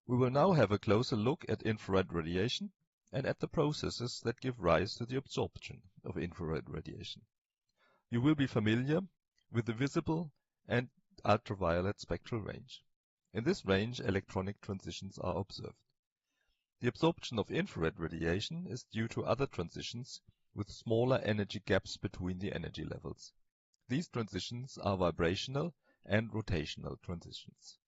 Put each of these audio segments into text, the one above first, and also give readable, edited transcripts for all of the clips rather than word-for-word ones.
We will now have a closer look at infrared radiation and at the processes that give rise to the absorption of infrared radiation. You will be familiar with the visible and ultraviolet spectral range. In this range, electronic transitions are observed. The absorption of infrared radiation is due to other transitions with smaller energy gaps between the energy levels. These transitions are vibrational and rotational transitions.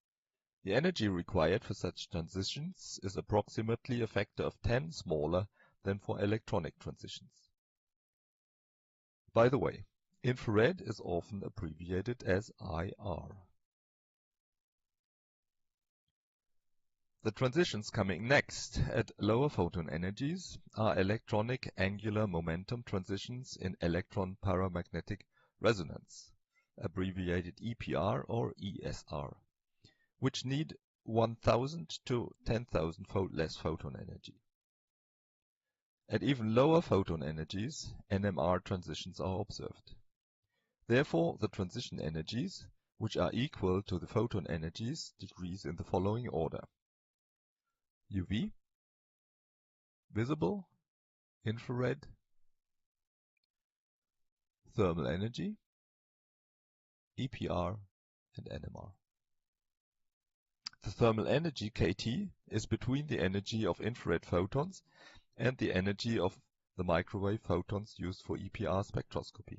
The energy required for such transitions is approximately a factor of 10 smaller than for electronic transitions. By the way, infrared is often abbreviated as IR. The transitions coming next at lower photon energies are electronic angular momentum transitions in electron paramagnetic resonance, abbreviated EPR or ESR, which need 1000 to 10,000-fold less photon energy. At even lower photon energies, NMR transitions are observed. Therefore, the transition energies, which are equal to the photon energies, decrease in the following order: UV, visible, infrared, thermal energy, EPR, and NMR. The thermal energy, kT, is between the energy of infrared photons and the energy of the microwave photons used for EPR spectroscopy.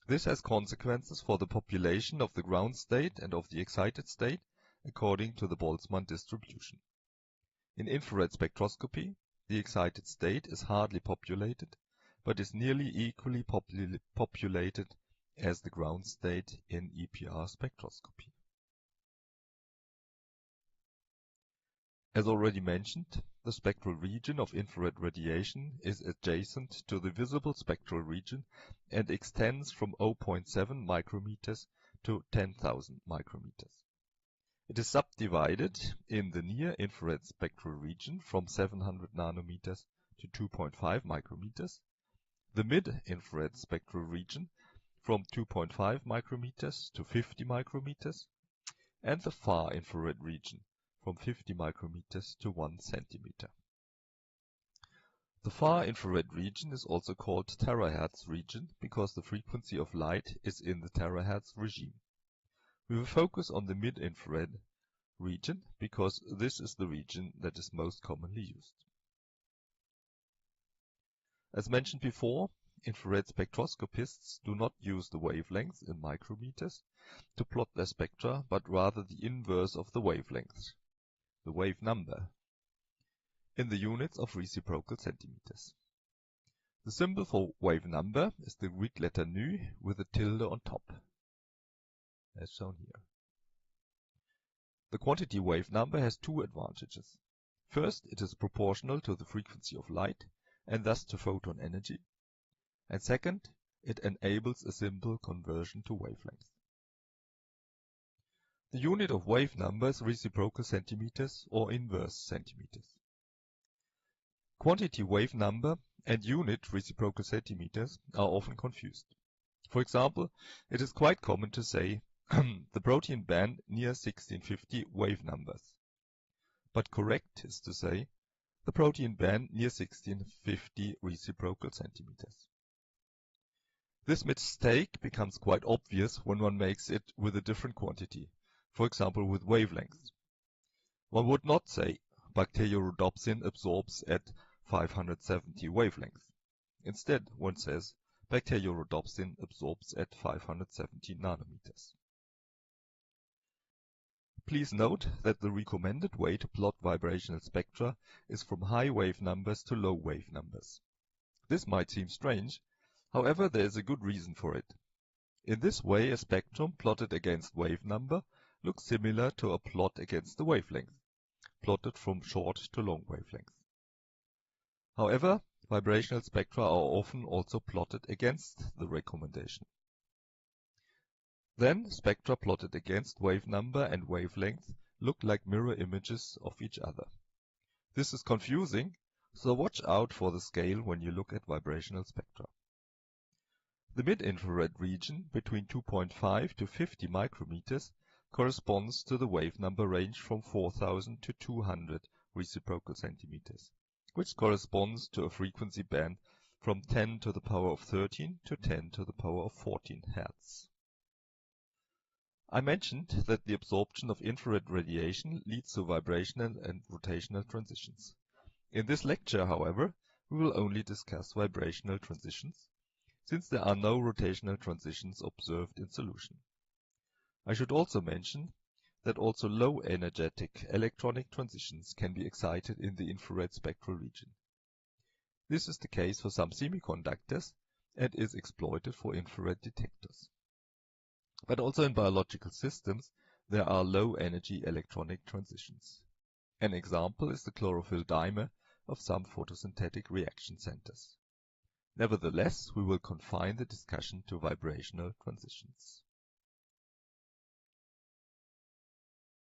This has consequences for the population of the ground state and of the excited state according to the Boltzmann distribution. In infrared spectroscopy, the excited state is hardly populated, but is nearly equally populated as the ground state in EPR spectroscopy. As already mentioned, the spectral region of infrared radiation is adjacent to the visible spectral region and extends from 0.7 micrometers to 10,000 micrometers. It is subdivided in the near-infrared spectral region from 700 nanometers to 2.5 micrometers, the mid-infrared spectral region from 2.5 micrometers to 50 micrometers, and the far-infrared region from 50 micrometers to 1 centimeter. The far-infrared region is also called terahertz region because the frequency of light is in the terahertz regime. We will focus on the mid-infrared region because this is the region that is most commonly used. As mentioned before, infrared spectroscopists do not use the wavelengths in micrometers to plot their spectra, but rather the inverse of the wavelengths, the wave number, in the units of reciprocal centimeters. The symbol for wave number is the Greek letter nu with a tilde on top, as shown here. The quantity wave number has two advantages. First, it is proportional to the frequency of light, and thus to photon energy. And second, it enables a simple conversion to wavelength. The unit of wave number is reciprocal centimeters or inverse centimeters. Quantity wave number and unit reciprocal centimeters are often confused. For example, it is quite common to say the protein band near 1650 wave numbers. But correct is to say the protein band near 1650 reciprocal centimeters. This mistake becomes quite obvious when one makes it with a different quantity, for example with wavelengths. One would not say bacteriorhodopsin absorbs at 570 wavelengths. Instead, one says bacteriorhodopsin absorbs at 570 nanometers. Please note that the recommended way to plot vibrational spectra is from high wave numbers to low wave numbers. This might seem strange, however there is a good reason for it. In this way a spectrum plotted against wave number looks similar to a plot against the wavelength, plotted from short to long wavelength. However, vibrational spectra are often also plotted against the recommendation. Then spectra plotted against wave number and wavelength look like mirror images of each other. This is confusing, so watch out for the scale when you look at vibrational spectra. The mid-infrared region between 2.5 to 50 micrometers corresponds to the wave number range from 4000 to 200 reciprocal centimeters, which corresponds to a frequency band from 10 to the power of 13 to 10 to the power of 14 Hz. I mentioned that the absorption of infrared radiation leads to vibrational and rotational transitions. In this lecture, however, we will only discuss vibrational transitions, since there are no rotational transitions observed in solution. I should also mention that also low-energetic electronic transitions can be excited in the infrared spectral region. This is the case for some semiconductors and is exploited for infrared detectors. But also in biological systems, there are low-energy electronic transitions. An example is the chlorophyll dimer of some photosynthetic reaction centers. Nevertheless, we will confine the discussion to vibrational transitions.